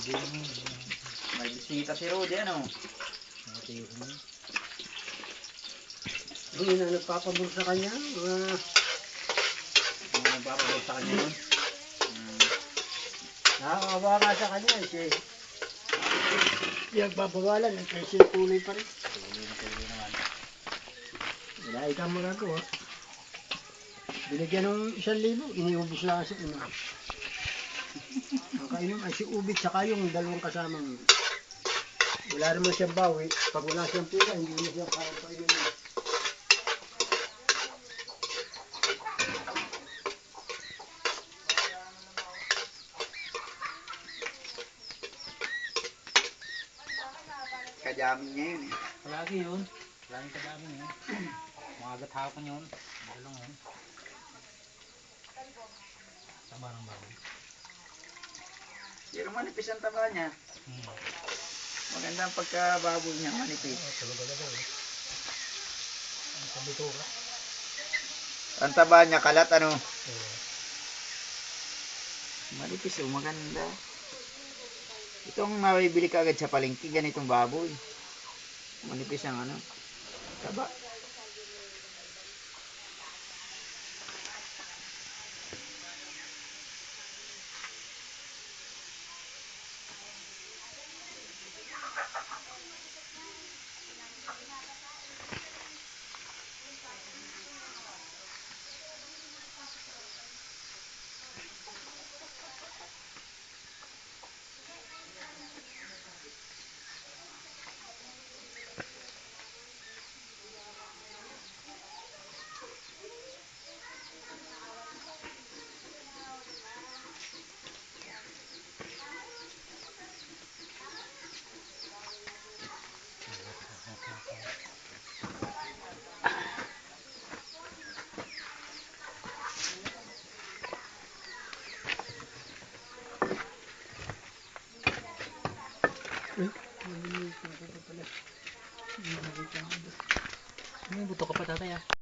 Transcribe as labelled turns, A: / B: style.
A: May bisita si Rudy, ano?
B: Hindi na nagpapabor sa kanya.
A: Nagpapabot sa kanya yun.
B: Nakakawa nga sa kanya. Pinagpapawalan. Kasi tuloy pa rin.
A: Tuloy naman.
B: Wala ikang magagawa. Binigyan ng 1,000. Iniubos lang sa ina. Ang kainom ay si Ubit saka yung dalawang kasamang. Wala naman siyang bawi. Pag wala siyang pila, hindi na siya kaya painumin.
A: Kajamin niya yun eh.
C: Palagi yun. Palagi kajamin yun. Mga hapon yun. Dalong yun. Tama ng baboy.
A: Pero manipis ang taba niya. Maganda ang pagkababoy niya, manipis.
C: Tulog agad yun. Ang sabito ka.
A: Ang taba niya, kalat ano? Manipis oh, maganda. Itong mabibili ka agad sa palengke, ganitong baboy. Manipis ang ano, taba.
C: May buto ka pa tatay ah.